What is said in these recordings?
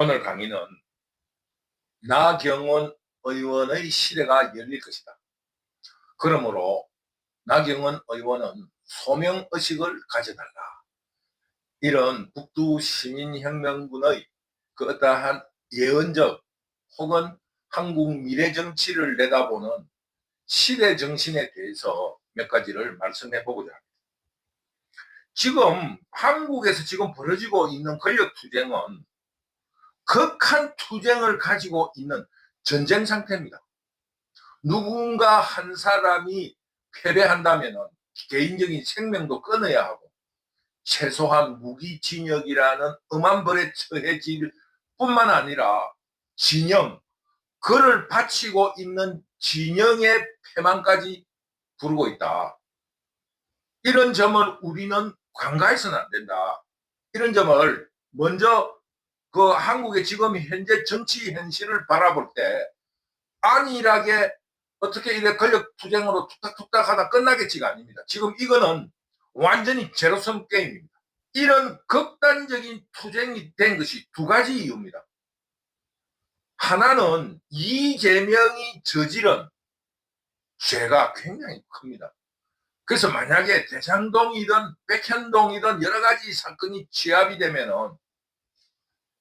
오늘 강의는 나경원 의원의 시대가 열릴 것이다. 그러므로 나경원 의원은 소명의식을 가져달라. 이런 북두시민혁명군의 그 어떠한 예언적 혹은 한국 미래 정치를 내다보는 시대 정신에 대해서 몇 가지를 말씀해 보고자 합니다. 지금 한국에서 지금 벌어지고 있는 권력투쟁은 극한 투쟁을 가지고 있는 전쟁 상태입니다. 누군가 한 사람이 패배한다면 개인적인 생명도 끊어야 하고 최소한 무기징역이라는 엄한벌에 처해질 뿐만 아니라 진영, 그를 바치고 있는 진영의 패망까지 부르고 있다. 이런 점을 우리는 간과해서는 안 된다. 이런 점을 먼저 그 한국의 지금 현재 정치 현실을 바라볼 때 안일하게 어떻게 이래 권력 투쟁으로 툭탁툭탁 하다 끝나겠지가 아닙니다. 지금 이거는 완전히 제로섬 게임입니다. 이런 극단적인 투쟁이 된 것이 두 가지 이유입니다. 하나는 이재명이 저지른 죄가 굉장히 큽니다. 그래서 만약에 대장동이든 백현동이든 여러 가지 사건이 취합이 되면은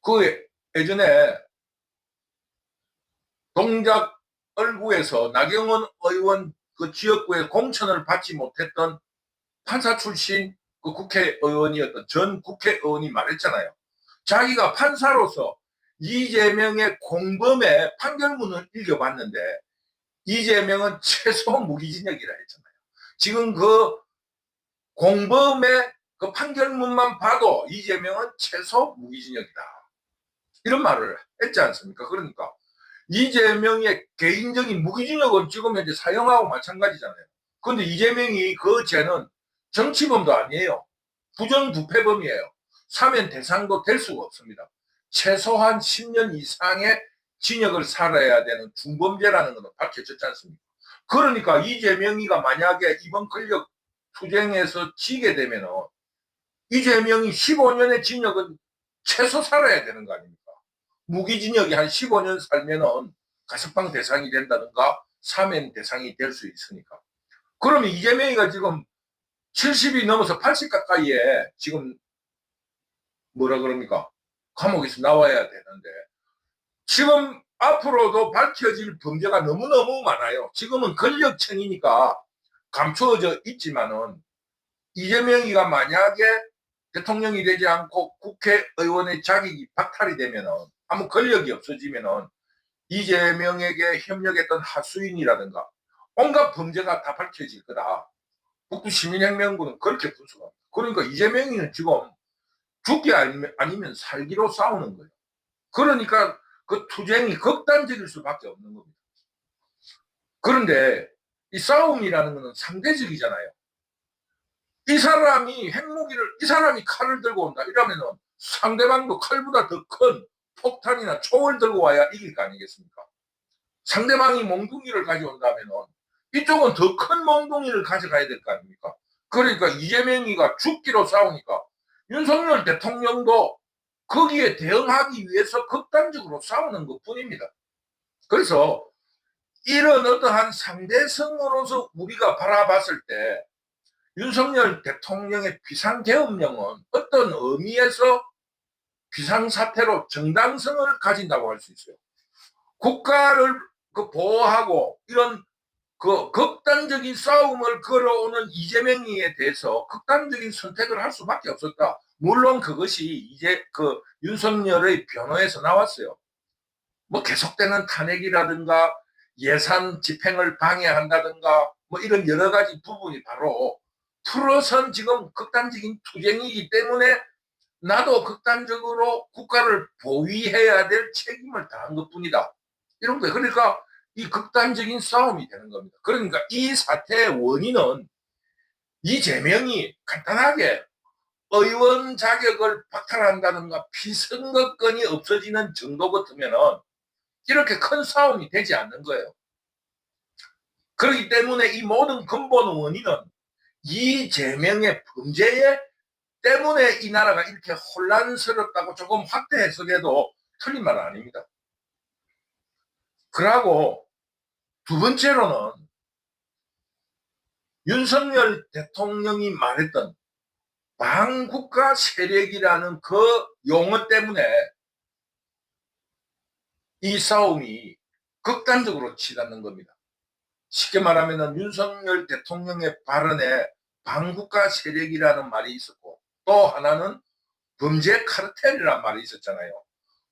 그 예전에 동작 얼구에서 나경원 의원 그 지역구에 공천을 받지 못했던 판사 출신 그 국회의원이었던 전 국회의원이 말했잖아요. 자기가 판사로서 이재명의 공범의 판결문을 읽어봤는데 이재명은 최소 무기징역이라 했잖아요. 지금 그 공범의 그 판결문만 봐도 이재명은 최소 무기징역이다. 이런 말을 했지 않습니까? 그러니까 이재명의 개인적인 무기징역은 지금 현재 사형하고 마찬가지잖아요. 그런데 이재명이 그 죄는 정치범도 아니에요. 부정부패범이에요. 사면 대상도 될 수가 없습니다. 최소한 10년 이상의 징역을 살아야 되는 중범죄라는 것은 밝혀졌지 않습니까? 그러니까 이재명이가 만약에 이번 권력 투쟁에서 지게 되면 이재명이 15년의 징역은 최소 살아야 되는 거 아닙니까? 무기징역이 한 15년 살면은 가석방 대상이 된다든가 사면 대상이 될 수 있으니까. 그러면 이재명이가 지금 70이 넘어서 80 가까이에 지금 뭐라 그럽니까? 감옥에서 나와야 되는데 지금 앞으로도 밝혀질 범죄가 너무너무 많아요. 지금은 권력층이니까 감추어져 있지만은 이재명이가 만약에 대통령이 되지 않고 국회의원의 자격이 박탈이 되면은 아무 권력이 없어지면은 이재명에게 협력했던 하수인이라든가 온갖 범죄가 다 밝혀질 거다. 북두시민혁명군은 그렇게 분석합니다. 그러니까 이재명이는 지금 죽기 아니면 살기로 싸우는 거예요. 그러니까 그 투쟁이 극단적일 수밖에 없는 겁니다. 그런데 이 싸움이라는 것은 상대적이잖아요. 이 사람이 핵무기를, 이 사람이 칼을 들고 온다 이러면은 상대방도 칼보다 더 큰 폭탄이나 총을 들고 와야 이길 거 아니겠습니까? 상대방이 몽둥이를 가져온다면은 이쪽은 더 큰 몽둥이를 가져가야 될 거 아닙니까? 그러니까 이재명이가 죽기로 싸우니까 윤석열 대통령도 거기에 대응하기 위해서 극단적으로 싸우는 것 뿐입니다. 그래서 이런 어떠한 상대성으로서 우리가 바라봤을 때 윤석열 대통령의 비상계엄령은 어떤 의미에서 비상사태로 정당성을 가진다고 할 수 있어요. 국가를 보호하고 이런 그 극단적인 싸움을 걸어오는 이재명에 대해서 극단적인 선택을 할 수밖에 없었다. 물론 그것이 이제 그 윤석열의 변호에서 나왔어요. 뭐 계속되는 탄핵이라든가 예산 집행을 방해한다든가 뭐 이런 여러 가지 부분이 바로 풀어선 지금 극단적인 투쟁이기 때문에 나도 극단적으로 국가를 보위해야 될 책임을 다한 것뿐이다. 이런 거예요. 그러니까 이 극단적인 싸움이 되는 겁니다. 그러니까 이 사태의 원인은 이재명이 간단하게 의원 자격을 박탈한다든가 피선거권이 없어지는 정도 같으면은 이렇게 큰 싸움이 되지 않는 거예요. 그렇기 때문에 이 모든 근본 원인은 이재명의 범죄에 때문에 이 나라가 이렇게 혼란스럽다고 조금 확대 해석해도 틀린 말은 아닙니다. 그러고 두 번째로는 윤석열 대통령이 말했던 반국가 세력이라는 그 용어 때문에 이 싸움이 극단적으로 치닫는 겁니다. 쉽게 말하면 윤석열 대통령의 발언에 반국가 세력이라는 말이 있었고, 또 하나는 범죄 카르텔이라는 말이 있었잖아요.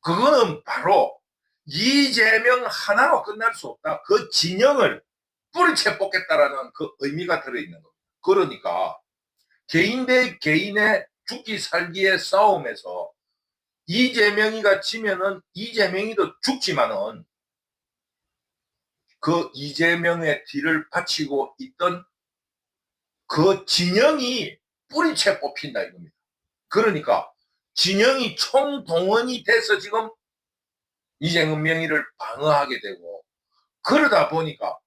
그거는 바로 이재명 하나로 끝날 수 없다. 그 진영을 뿌리채 뽑겠다라는 그 의미가 들어있는 겁니다. 그러니까 개인 대 개인의 죽기 살기의 싸움에서 이재명이가 지면은 이재명이도 죽지만은 그 이재명의 뒤를 바치고 있던 그 진영이 뿌리채 뽑힌다 이겁니다. 그러니까 진영이 총동원이 돼서 지금 이재명 명의를 방어하게 되고, 그러다 보니까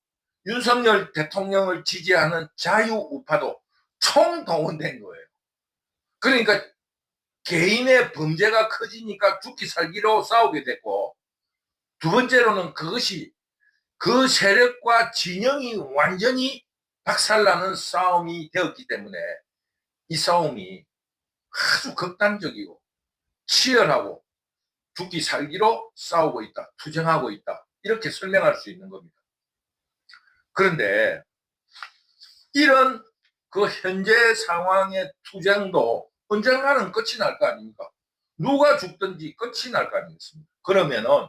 윤석열 대통령을 지지하는 자유우파도 총동원된 거예요. 그러니까 개인의 범죄가 커지니까 죽기 살기로 싸우게 됐고, 두 번째로는 그것이 그 세력과 진영이 완전히 박살나는 싸움이 되었기 때문에 이 싸움이 아주 극단적이고 치열하고 죽기 살기로 싸우고 있다, 투쟁하고 있다, 이렇게 설명할 수 있는 겁니다. 그런데 이런 그 현재 상황의 투쟁도 언젠가는 끝이 날 거 아닙니까? 누가 죽든지 끝이 날 거 아니겠습니까? 그러면은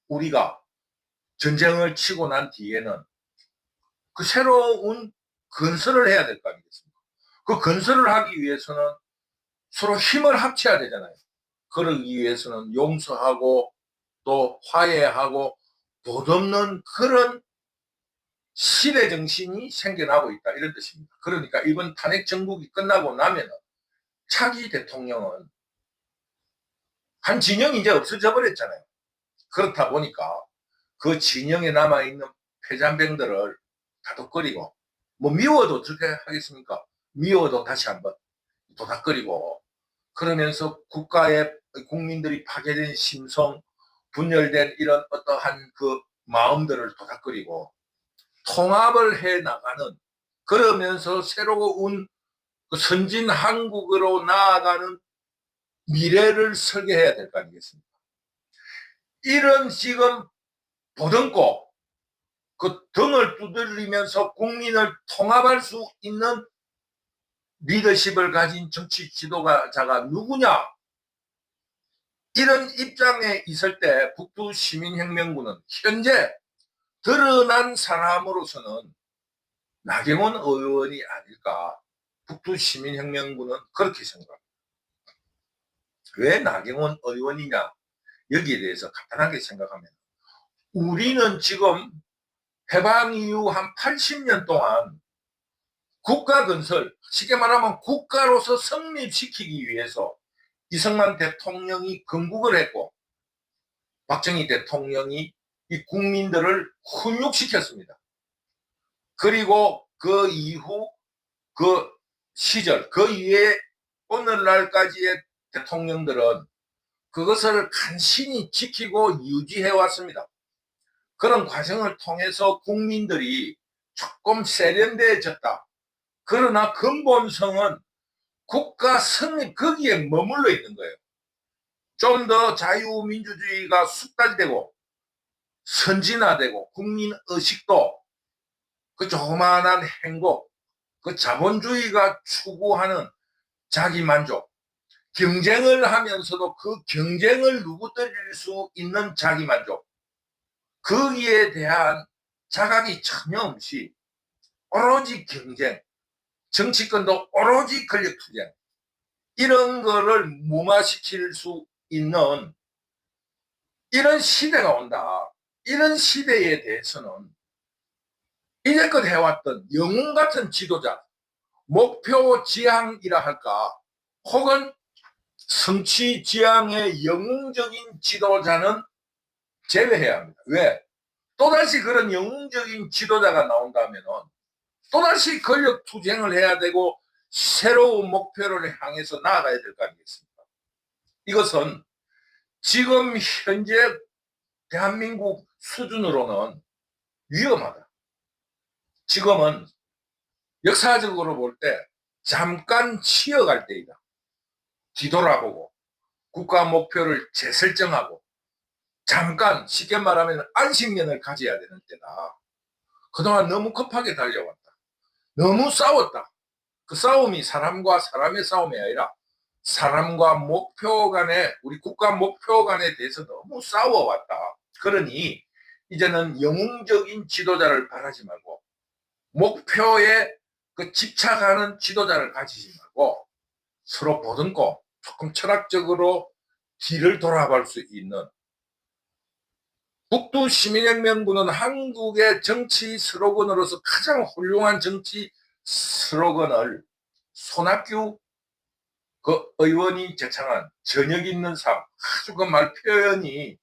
우리가 전쟁을 치고 난 뒤에는 그 새로운 건설을 해야 될 거 아니겠습니까? 그 건설을 하기 위해서는 서로 힘을 합쳐야 되잖아요. 그러기 위해서는 용서하고 또 화해하고 덧없는 그런 시대 정신이 생겨나고 있다, 이런 뜻입니다. 그러니까 이번 탄핵 정국이 끝나고 나면 차기 대통령은 한 진영이 이제 없어져 버렸잖아요. 그렇다 보니까 그 진영에 남아있는 패잔병들을 다독거리고, 뭐 미워도 어떻게 하겠습니까? 미워도 다시 한번 도닥거리고, 그러면서 국가의 국민들이 파괴된 심성, 분열된 이런 어떠한 그 마음들을 도닥거리고 통합을 해 나가는, 그러면서 새로운 그 선진 한국으로 나아가는 미래를 설계해야 될 거 아니겠습니까? 이런 지금 보듬고 그 등을 두드리면서 국민을 통합할 수 있는 리더십을 가진 정치 지도자가 누구냐? 이런 입장에 있을 때 북두 시민혁명군은 현재 드러난 사람으로서는 나경원 의원이 아닐까. 북두 시민혁명군은 그렇게 생각합니다. 왜 나경원 의원이냐? 여기에 대해서 간단하게 생각하면, 우리는 지금 해방 이후 한 80년 동안 국가 건설, 쉽게 말하면 국가로서 성립시키기 위해서 이승만 대통령이 건국을 했고, 박정희 대통령이 이 국민들을 훈육시켰습니다. 그리고 그 이후 그 시절, 그 이후에 오늘날까지의 대통령들은 그것을 간신히 지키고 유지해 왔습니다. 그런 과정을 통해서 국민들이 조금 세련되어졌다. 그러나 근본성은 국가 성립, 거기에 머물러 있는 거예요. 좀 더 자유민주주의가 숙달되고 선진화되고 국민의식도 그 조그마한 행복, 그 자본주의가 추구하는 자기만족, 경쟁을 하면서도 그 경쟁을 누구들일 수 있는 자기만족, 거기에 대한 자각이 전혀 없이 오로지 경쟁, 정치권도 오로지 권력투쟁, 이런 거를 무마시킬 수 있는 이런 시대가 온다. 이런 시대에 대해서는 이제껏 해왔던 영웅 같은 지도자, 목표 지향이라 할까, 혹은 성취 지향의 영웅적인 지도자는 제외해야 합니다. 왜? 또다시 그런 영웅적인 지도자가 나온다면 또다시 권력 투쟁을 해야 되고 새로운 목표를 향해서 나아가야 될 거 아니겠습니까? 이것은 지금 현재 대한민국 수준으로는 위험하다. 지금은 역사적으로 볼 때 잠깐 쉬어갈 때이다. 뒤돌아보고 국가 목표를 재설정하고 잠깐 쉽게 말하면 안식년을 가져야 되는 때다. 그동안 너무 급하게 달려왔다. 너무 싸웠다. 그 싸움이 사람과 사람의 싸움이 아니라 사람과 목표 간에, 우리 국가 목표 간에 대해서 너무 싸워왔다. 그러니 이제는 영웅적인 지도자를 바라지 말고 목표에 그 집착하는 지도자를 가지지 말고 서로 보듬고 조금 철학적으로 뒤를 돌아볼 수 있는, 북두 시민혁명군은 한국의 정치 슬로건으로서 가장 훌륭한 정치 슬로건을 손학규 그 의원이 제창한 저녁 있는 삶, 아주 그 말 표현이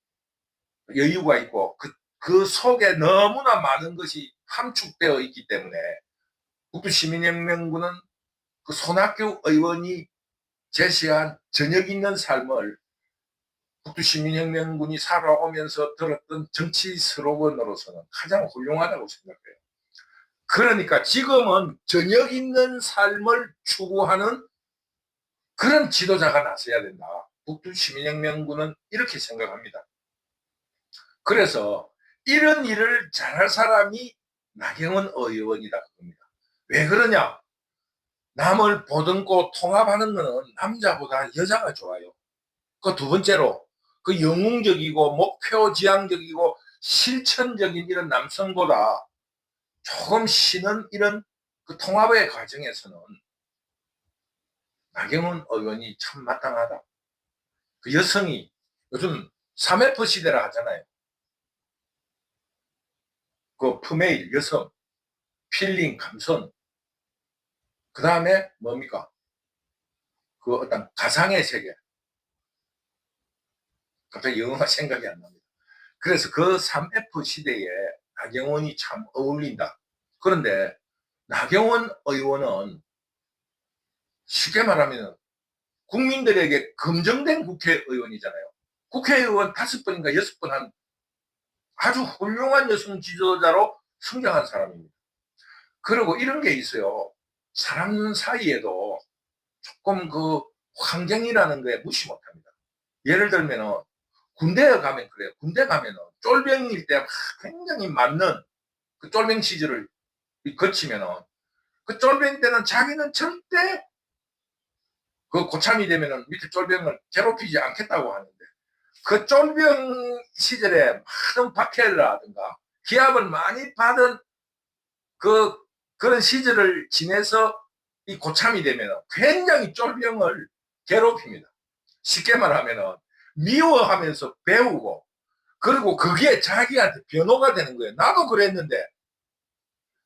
여유가 있고 그 속에 너무나 많은 것이 함축되어 있기 때문에 북두 시민혁명군은 그 손학규 의원이 제시한 저녁 있는 삶을 북두 시민혁명군이 살아오면서 들었던 정치 슬로건으로서는 가장 훌륭하다고 생각해요. 그러니까 지금은 저녁 있는 삶을 추구하는 그런 지도자가 나서야 된다. 북두 시민혁명군은 이렇게 생각합니다. 그래서 이런 일을 잘할 사람이 나경원 의원이다 그겁니다. 왜 그러냐? 남을 보듬고 통합하는 것은 남자보다 여자가 좋아요. 그 두 번째로 그 영웅적이고 목표지향적이고 실천적인 이런 남성보다 조금 쉬는 이런 그 통합의 과정에서는 나경원 의원이 참 마땅하다. 그 여성이 요즘 3F 시대라 하잖아요. 그 품메일 여성, 필링 감성, 그 다음에 뭡니까? 그 어떤 가상의 세계. 갑자기 영어가 생각이 안 납니다. 그래서 그 3F 시대에 나경원이 참 어울린다. 그런데 나경원 의원은 쉽게 말하면 국민들에게 검증된 국회의원이잖아요. 국회의원 5번인가 6번 한 아주 훌륭한 여성 지도자로 성장한 사람입니다. 그리고 이런 게 있어요. 사람 사이에도 조금 그 환경이라는 거에 무시 못합니다. 예를 들면 군대에 가면 그래요. 군대 가면은 쫄병일 때 굉장히 맞는 그 쫄병 시절을 거치면은 그 쫄병 때는 자기는 절대 그 고참이 되면은 밑에 쫄병을 괴롭히지 않겠다고 하는데 그 쫄병 시절에 많은 박해라든가 기합을 많이 받은 그런 시절을 지내서 이 고참이 되면 굉장히 쫄병을 괴롭힙니다. 쉽게 말하면 미워하면서 배우고 그리고 그게 자기한테 변호가 되는 거예요. 나도 그랬는데.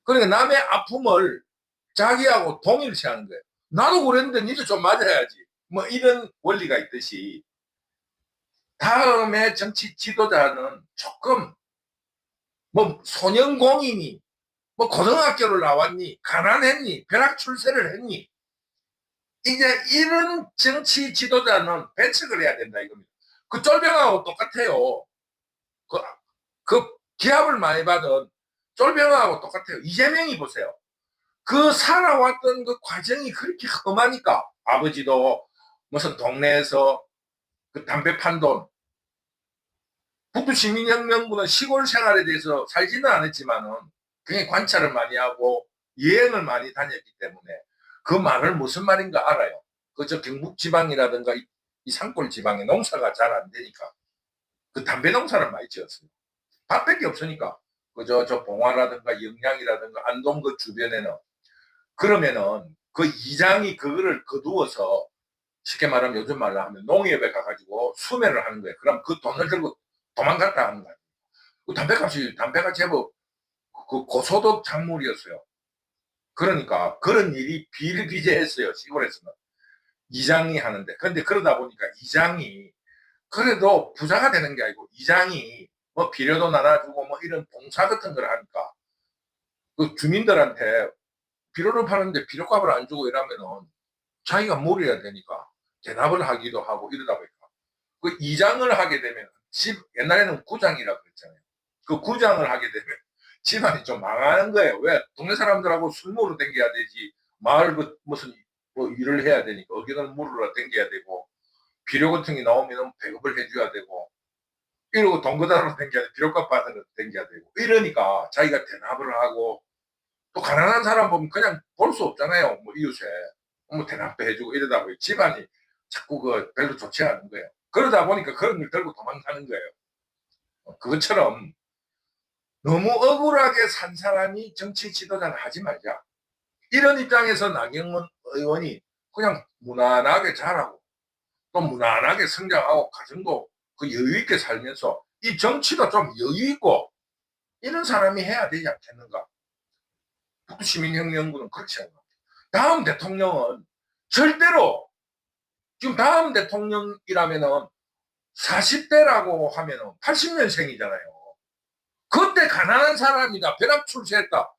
그러니까 남의 아픔을 자기하고 동일시하는 거예요. 나도 그랬는데 니도 좀 맞아야지. 뭐 이런 원리가 있듯이 다음에 정치 지도자는 조금 뭐 소년공인이 뭐 고등학교를 나왔니 가난했니 벼락 출세를 했니 이제 이런 정치 지도자는 배척을 해야 된다 이겁니다. 그 쫄병하고 똑같아요. 그, 그 기합을 많이 받은 쫄병하고 똑같아요. 이재명이 보세요. 그 살아왔던 그 과정이 그렇게 험하니까 아버지도 무슨 동네에서 그 담배 판 돈, 북두 시민혁명군은 시골 생활에 대해서 살지는 않았지만은 굉장히 관찰을 많이 하고 여행을 많이 다녔기 때문에 그 말을 무슨 말인가 알아요. 그 저 경북 지방이라든가 이 산골 지방에 농사가 잘 안 되니까 그 담배 농사를 많이 지었어요. 밥밖에 없으니까 그저 봉화라든가 영양이라든가 안동 그 주변에는 그러면은 그 이장이 그거를 거두어서 쉽게 말하면 요즘 말로 하면 농협에 가가지고 수매를 하는 거예요. 그럼 그 돈을 들고 도망갔다 하는 거예요. 그 담배가 제법 그 고소득 작물이었어요. 그러니까 그런 일이 비일비재했어요. 시골에서는. 이장이 하는데. 그런데 그러다 보니까 이장이 그래도 부자가 되는 게 아니고 이장이 뭐 비료도 나눠주고 뭐 이런 봉사 같은 걸 하니까 그 주민들한테 비료를 파는데 비료값을 안 주고 이러면은 자기가 물어야 되니까 대납을 하기도 하고 이러다 보니까 그 이장을 하게 되면 옛날에는 구장이라고 그랬잖아요. 그 구장을 하게 되면 집안이 좀 망하는 거예요. 왜? 동네 사람들하고 술 먹으러 댕겨야 되지. 마을 그 무슨 뭐 일을 해야 되니까 의견을 물으러 댕겨야 되고, 비료 같은 게 나오면 배급을 해줘야 되고, 이러고 돈 거다로 댕겨야 돼. 비료값 받으러 댕겨야 되고, 이러니까 자기가 대납을 하고, 또 가난한 사람 보면 그냥 볼 수 없잖아요. 뭐 이웃에 뭐 대납도 해주고 이러다 보니 집안이 자꾸 그 별로 좋지 않은 거예요. 그러다 보니까 그런 걸 들고 도망가는 거예요. 그것처럼 너무 억울하게 산 사람이 정치 지도자를 하지 말자. 이런 입장에서 나경원 의원이 그냥 무난하게 자라고 또 무난하게 성장하고 가정도 그 여유 있게 살면서 이 정치도 좀 여유 있고 이런 사람이 해야 되지 않겠는가. 북두시민혁명군은 그렇지 않아. 다음 대통령은 절대로, 지금 다음 대통령이라면은 40대라고 하면은 80년생이잖아요. 그때 가난한 사람이다, 벼락 출세했다,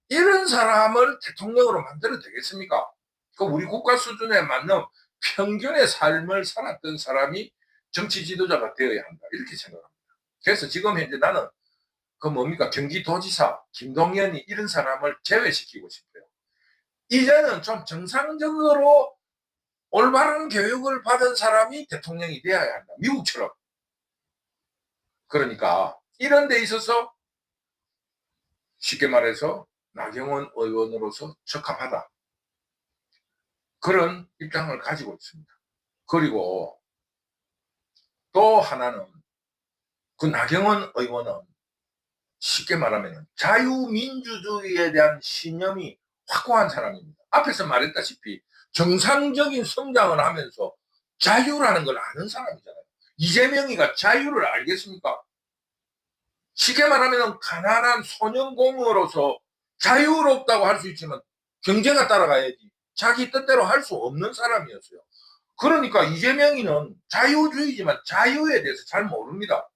이런 사람을 대통령으로 만들어도 되겠습니까? 그 우리 국가 수준에 맞는 평균의 삶을 살았던 사람이 정치 지도자가 되어야 한다, 이렇게 생각합니다. 그래서 지금 현재 나는 그 뭡니까, 경기도지사 김동연이 이런 사람을 제외시키고 싶어요. 이제는 좀 정상적으로 올바른 교육을 받은 사람이 대통령이 되어야 한다, 미국처럼. 그러니까 이런 데 있어서 쉽게 말해서 나경원 의원으로서 적합하다, 그런 입장을 가지고 있습니다. 그리고 또 하나는 그 나경원 의원은 쉽게 말하면 자유민주주의에 대한 신념이 확고한 사람입니다. 앞에서 말했다시피 정상적인 성장을 하면서 자유라는 걸 아는 사람이잖아요. 이재명이가 자유를 알겠습니까? 쉽게 말하면 가난한 소년공무로서 자유롭다고 할 수 있지만 경제가 따라가야지 자기 뜻대로 할 수 없는 사람이었어요. 그러니까 이재명이는 자유주의지만 자유에 대해서 잘 모릅니다.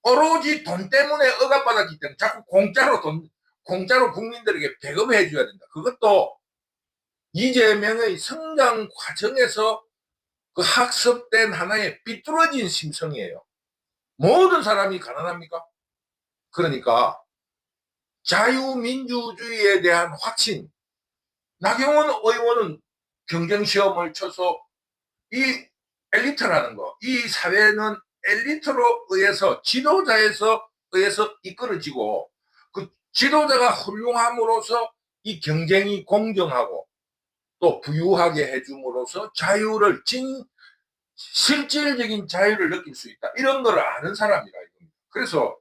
오로지 돈 때문에 억압받았기 때문에 자꾸 공짜로 국민들에게 배급해 줘야 된다. 그것도 이재명의 성장 과정에서 그 학습된 하나의 삐뚤어진 심성이에요. 모든 사람이 가난합니까? 그러니까 자유민주주의에 대한 확신. 나경원 의원은 경쟁시험을 쳐서 이 엘리트라는 거, 이 사회는 엘리트로 의해서 지도자에서 의해서 이끌어지고 그 지도자가 훌륭함으로써 이 경쟁이 공정하고 또 부유하게 해줌으로써 자유를 실질적인 자유를 느낄 수 있다, 이런 걸 아는 사람이라 이겁니다. 그래서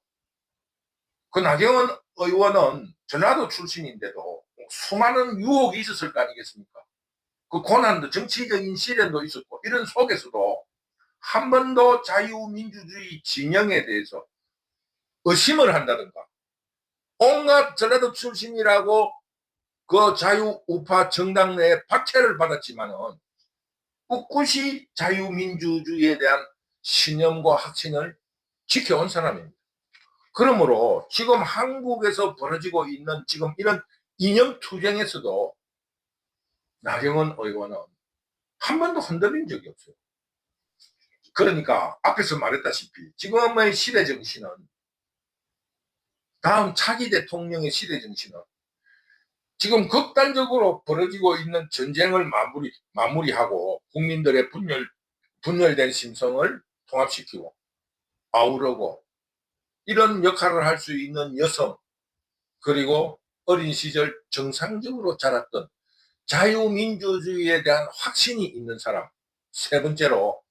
그 나경원 의원은 전라도 출신인데도 수많은 유혹이 있었을 거 아니겠습니까? 그 고난도, 정치적인 시련도 있었고, 이런 속에서도 한 번도 자유민주주의 진영에 대해서 의심을 한다든가, 온갖 전라도 출신이라고 그 자유우파 정당 내에 박해를 받았지만은 꿋꿋이 자유민주주의에 대한 신념과 확신을 지켜온 사람입니다. 그러므로 지금 한국에서 벌어지고 있는 지금 이런 이념 투쟁에서도 나경원 의원은 한 번도 흔들린 적이 없어요. 그러니까 앞에서 말했다시피 지금의 시대 정신은, 다음 차기 대통령의 시대 정신은 지금 극단적으로 벌어지고 있는 전쟁을 마무리하고 국민들의 분열된 심성을 통합시키고 아우르고, 이런 역할을 할 수 있는 여성, 그리고 어린 시절 정상적으로 자랐던 자유민주주의에 대한 확신이 있는 사람, 세 번째로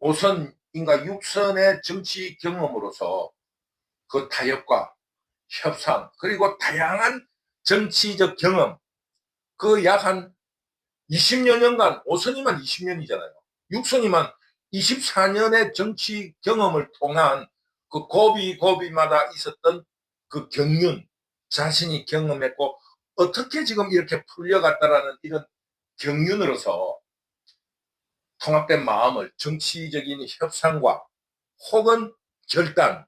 5선인가 6선의 정치 경험으로서 그 타협과 협상, 그리고 다양한 정치적 경험, 그 약 한 20여 년간, 5선이만 20년이잖아요. 6선이만 24년의 정치 경험을 통한 그 고비고비마다 있었던 그 경륜, 자신이 경험했고 어떻게 지금 이렇게 풀려갔다라는 이런 경륜으로서 통합된 마음을 정치적인 협상과 혹은 결단,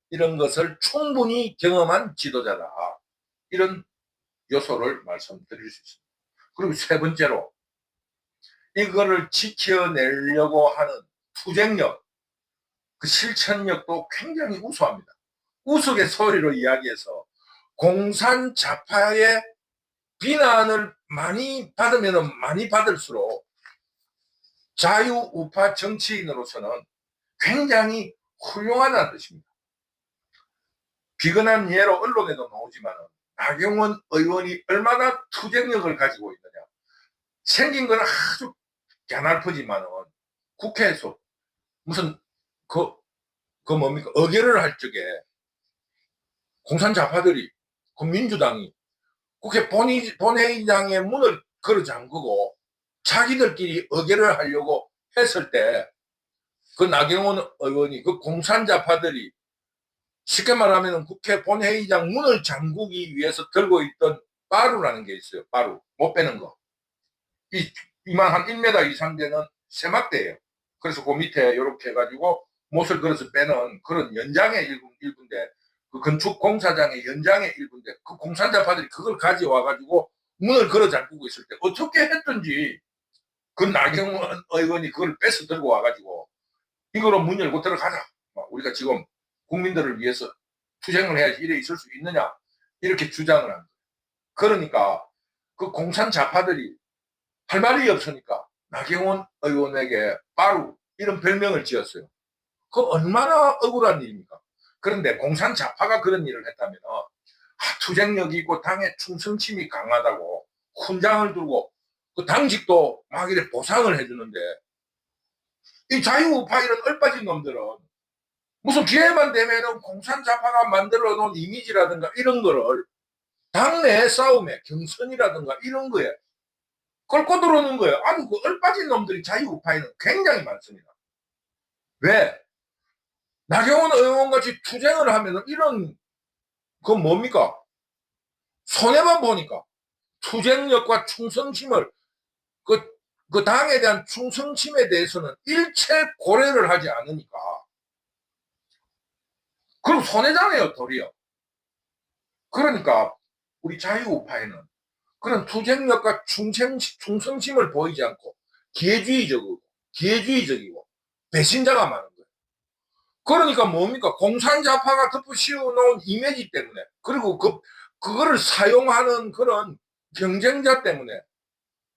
이런 것을 충분히 경험한 지도자다, 이런 요소를 말씀드릴 수 있습니다. 그리고 세 번째로 이거를 지켜내려고 하는 투쟁력, 그 실천력도 굉장히 우수합니다. 우스갯소리로 이야기해서 공산 좌파의 비난을 많이 받으면 많이 받을수록 자유우파 정치인으로서는 굉장히 훌륭하다는 뜻입니다. 비근한 예로 언론에도 나오지만 나경원 의원이 얼마나 투쟁력을 가지고 있느냐. 생긴 건 아주 갸날프지만 국회에서 무슨 뭡니까 의결을 할 적에 공산 좌파들이 그 민주당이 국회 본회의장의 문을 걸어 잠그고 자기들끼리 의결을 하려고 했을 때 그 나경원 의원이 그 공산 좌파들이 쉽게 말하면 국회 본회의장 문을 잠그기 위해서 들고 있던 빠루라는 게 있어요. 빠루 못 빼는 거. 이만 한 1m 이상 되는 세막대예요. 그래서 그 밑에 이렇게 해가지고 못을 걸어서 빼는 그런 연장의 일부인데 그 건축 공사장의 연장의 일부인데 그 공산자파들이 그걸 가져와가지고 문을 걸어 잠그고 있을 때 어떻게 했든지 그 나경원 의원이 그걸 뺏어 들고 와가지고 이거로 문 열고 들어가자. 우리가 지금 국민들을 위해서 투쟁을 해야지 이래 있을 수 있느냐 이렇게 주장을 합니다. 그러니까 그 공산 좌파들이 할 말이 없으니까 나경원 의원에게 빠루 이런 별명을 지었어요. 그 얼마나 억울한 일입니까? 그런데 공산 좌파가 그런 일을 했다면 투쟁력이 있고 당의 충성심이 강하다고 훈장을 두고 그 당직도 막 이렇게 보상을 해주는데 이 자유우파 이런 얼빠진 놈들은 무슨 기회만 되면은 공산 좌파가 만들어 놓은 이미지라든가 이런 거를 당내 싸움에 경선이라든가 이런 거에 끌고 들어오는 거예요. 아주 그 얼빠진 놈들이 자유우파에는 굉장히 많습니다. 왜? 나경원 의원같이 투쟁을 하면 이런 그 뭡니까? 손해만 보니까 투쟁력과 충성심을 그 당에 대한 충성심에 대해서는 일체 고려를 하지 않으니까 그럼 손해잖아요, 도리어. 그러니까 우리 자유우파에는 그런 투쟁력과 충성심을 보이지 않고 기회주의적이고 배신자가 많은 거예요. 그러니까 뭡니까? 공산좌파가 덮어씌워놓은 이미지 때문에 그리고 그거를 사용하는 그런 경쟁자 때문에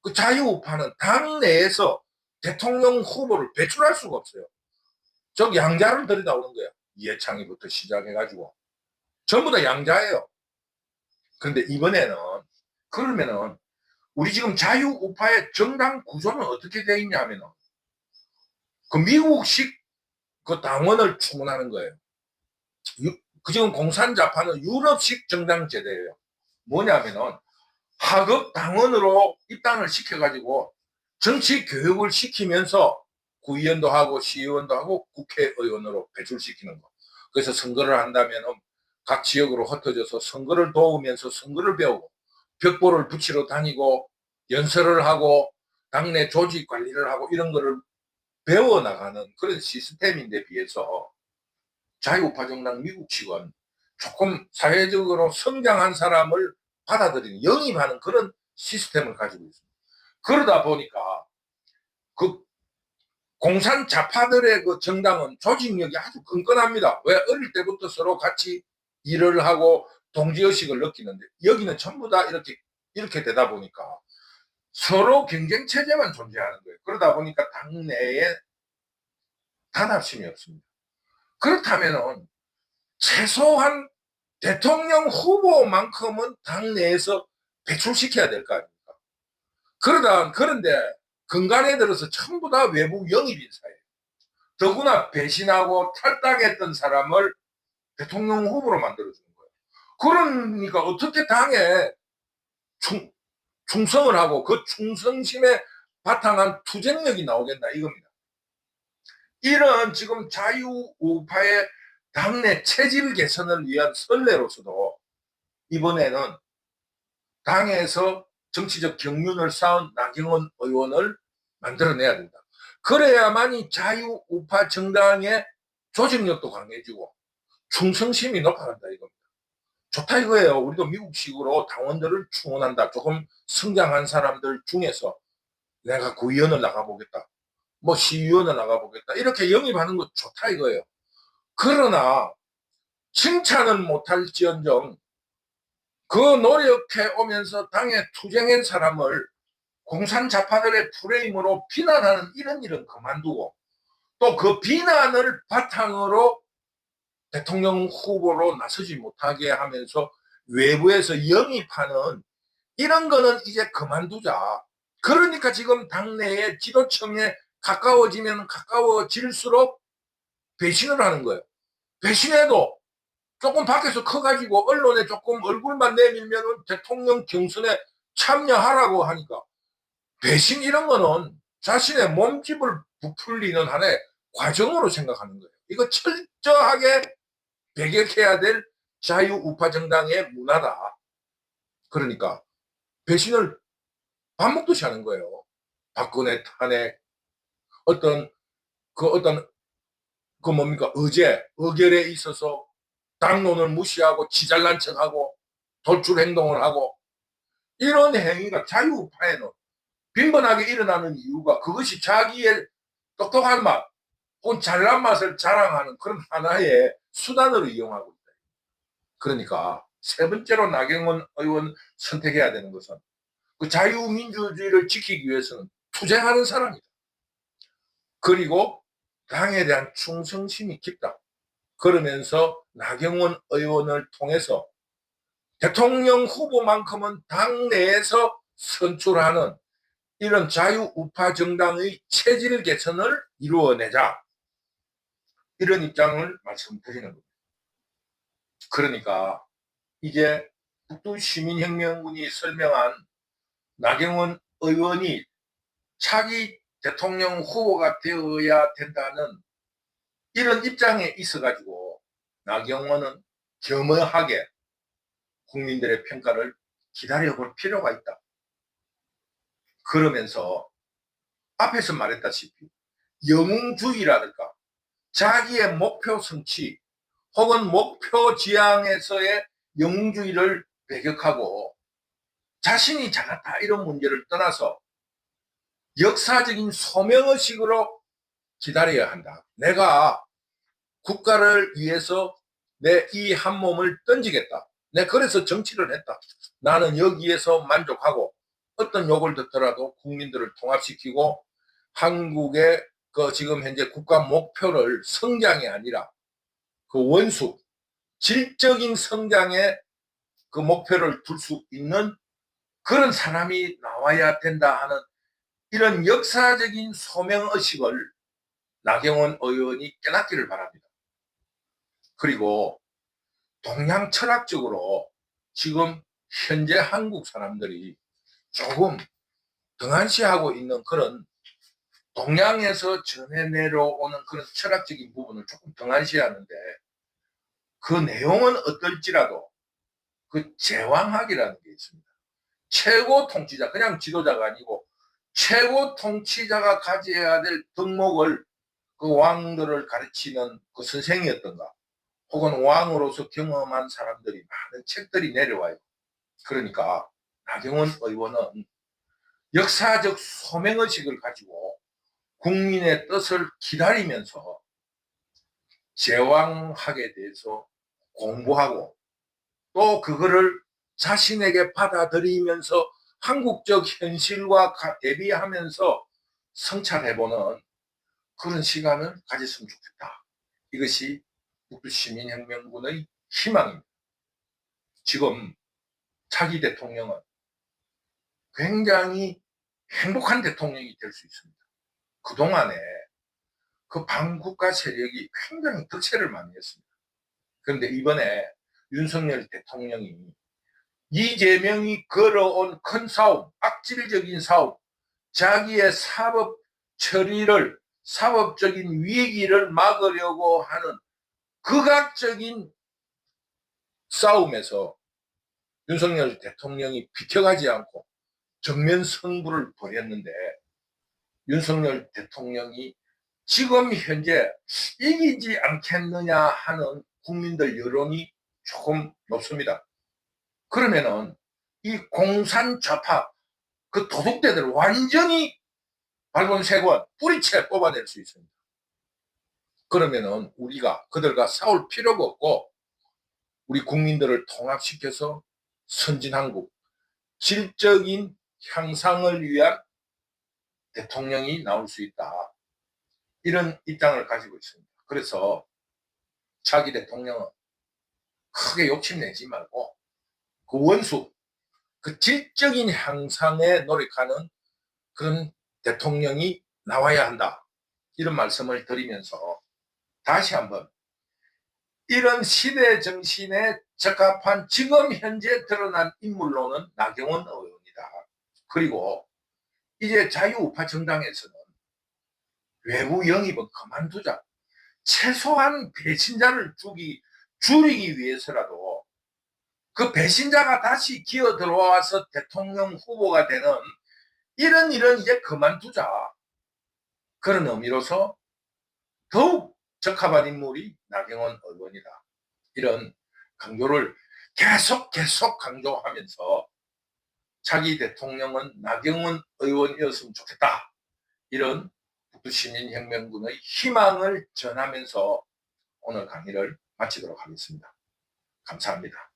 그 자유우파는 당내에서 대통령 후보를 배출할 수가 없어요. 저 양자를 들여다오는 거예요. 이해창이부터 시작해가지고 전부 다 양자예요. 그런데 이번에는 그러면은 우리 지금 자유우파의 정당 구조는 어떻게 되어 있냐 하면은 그 미국식 그 당원을 추구하는 거예요. 그 지금 공산좌파는 유럽식 정당 제도예요. 뭐냐면은 하급 당원으로 입당을 시켜가지고 정치 교육을 시키면서 구의원도 하고 시의원도 하고 국회의원으로 배출시키는 거. 그래서 선거를 한다면 각 지역으로 흩어져서 선거를 도우면서 선거를 배우고 벽보를 붙이러 다니고 연설을 하고 당내 조직 관리를 하고 이런 거를 배워나가는 그런 시스템인데 비해서 자유우파 정당 미국식은 조금 사회적으로 성장한 사람을 받아들이는 영입하는 그런 시스템을 가지고 있습니다. 그러다 보니까 그 공산 좌파들의 그 정당은 조직력이 아주 끈끈합니다. 왜? 어릴 때부터 서로 같이 일을 하고 동지의식을 느끼는데 여기는 전부 다 이렇게 되다 보니까 서로 경쟁 체제만 존재하는 거예요. 그러다 보니까 당내에 단합심이 없습니다. 그렇다면은 최소한 대통령 후보만큼은 당내에서 배출시켜야 될 거 아닙니까? 그런데 근간에 들어서 전부 다 외부 영입 인사예요. 더구나 배신하고 탈당했던 사람을 대통령 후보로 만들어주는 거예요. 그러니까 어떻게 당에 충성을 하고 그 충성심에 바탕한 투쟁력이 나오겠나 이겁니다. 이런 지금 자유우파의 당내 체질 개선을 위한 선례로서도 이번에는 당에서 정치적 경륜을 쌓은 나경원 의원을 만들어내야 된다. 그래야만이 자유우파 정당의 조직력도 강해지고 충성심이 높아간다 이겁니다. 좋다 이거예요. 우리도 미국식으로 당원들을 충원한다. 조금 성장한 사람들 중에서 내가 구의원을 나가보겠다. 뭐 시의원을 나가보겠다. 이렇게 영입하는 거 좋다 이거예요. 그러나 칭찬은 못할지언정 그 노력해 오면서 당에 투쟁한 사람을 공산자파들의 프레임으로 비난하는 이런 일은 그만두고 또 그 비난을 바탕으로 대통령 후보로 나서지 못하게 하면서 외부에서 영입하는 이런 거는 이제 그만두자. 그러니까 지금 당내의 지도층에 가까워지면 가까워질수록 배신을 하는 거예요. 배신해도 조금 밖에서 커가지고 언론에 조금 얼굴만 내밀면 대통령 경선에 참여하라고 하니까 배신 이런 거는 자신의 몸집을 부풀리는 하나의 과정으로 생각하는 거예요. 이거 철저하게 배격해야 될 자유우파 정당의 문화다. 그러니까 배신을 밥 먹듯이 하는 거예요. 박근혜 탄핵, 어떤 그 뭡니까 의결에 있어서 당론을 무시하고 치잘난 척하고 돌출 행동을 하고 이런 행위가 자유우파에는 빈번하게 일어나는 이유가 그것이 자기의 똑똑한 맛 혹은 잘난 맛을 자랑하는 그런 하나의 수단으로 이용하고 있다. 그러니까 세 번째로 나경원 의원 선택해야 되는 것은 그 자유민주주의를 지키기 위해서는 투쟁하는 사람이다. 그리고 당에 대한 충성심이 깊다. 그러면서 나경원 의원을 통해서 대통령 후보만큼은 당내에서 선출하는 이런 자유우파 정당의 체질 개선을 이루어내자. 이런 입장을 말씀드리는 겁니다. 그러니까 이제 북두시민혁명군이 설명한 나경원 의원이 차기 대통령 후보가 되어야 된다는 이런 입장에 있어가지고 나경원은 겸허하게 국민들의 평가를 기다려볼 필요가 있다. 그러면서 앞에서 말했다시피 영웅주의라든가 자기의 목표 성취 혹은 목표 지향에서의 영웅주의를 배격하고 자신이 잘났다 이런 문제를 떠나서 역사적인 소명의식으로 기다려야 한다. 내가 국가를 위해서 내 이 한 몸을 던지겠다. 내가 그래서 정치를 했다. 나는 여기에서 만족하고 어떤 욕을 듣더라도 국민들을 통합시키고 한국의 그 지금 현재 국가 목표를 성장이 아니라 그 원수, 질적인 성장의 그 목표를 둘 수 있는 그런 사람이 나와야 된다 하는 이런 역사적인 소명의식을 나경원 의원이 깨닫기를 바랍니다. 그리고 동양 철학적으로 지금 현재 한국 사람들이 조금 등한시하고 있는 그런 동양에서 전해 내려오는 그런 철학적인 부분을 조금 등한시하는데 그 내용은 어떨지라도 그 제왕학이라는 게 있습니다. 최고 통치자, 그냥 지도자가 아니고 최고 통치자가 가져야 될 덕목을 그 왕들을 가르치는 그 선생이었던가 혹은 왕으로서 경험한 사람들이 많은 책들이 내려와요. 그러니까 나경원 의원은 역사적 소명의식을 가지고 국민의 뜻을 기다리면서 제왕학에 대해서 공부하고 또 그거를 자신에게 받아들이면서 한국적 현실과 대비하면서 성찰해보는 그런 시간을 가졌으면 좋겠다. 이것이 북두시민혁명군의 희망입니다. 지금 차기 대통령은 굉장히 행복한 대통령이 될 수 있습니다. 그동안에 그 반국가 세력이 굉장히 득세를 많이 했습니다. 그런데 이번에 윤석열 대통령이 이재명이 걸어온 큰 싸움, 악질적인 싸움, 자기의 사법 처리를, 사법적인 위기를 막으려고 하는 극악적인 싸움에서 윤석열 대통령이 비켜가지 않고 정면 승부를 벌였는데 윤석열 대통령이 지금 현재 이기지 않겠느냐 하는 국민들 여론이 조금 높습니다. 그러면은 이 공산 좌파 그 도둑대들 완전히 발본색원 뿌리채 뽑아낼 수 있습니다. 그러면은 우리가 그들과 싸울 필요가 없고 우리 국민들을 통합시켜서 선진한국, 질적인 향상을 위한 대통령이 나올 수 있다. 이런 입장을 가지고 있습니다. 그래서 차기 대통령은 크게 욕심내지 말고 그 원수, 그 질적인 향상에 노력하는 그런 대통령이 나와야 한다. 이런 말씀을 드리면서 다시 한번 이런 시대 정신에 적합한 지금 현재 드러난 인물로는 나경원 의원이다. 그리고 이제 자유우파 정당에서는 외부 영입은 그만두자. 최소한 배신자를 줄이기 위해서라도 그 배신자가 다시 기어 들어와서 대통령 후보가 되는 이런 일은 이제 그만두자. 그런 의미로서 더욱 적합한 인물이 나경원 의원이다. 이런 강조를 계속 강조하면서 차기 대통령은 나경원 의원이었으면 좋겠다. 이런 북두시민혁명군의 희망을 전하면서 오늘 강의를 마치도록 하겠습니다. 감사합니다.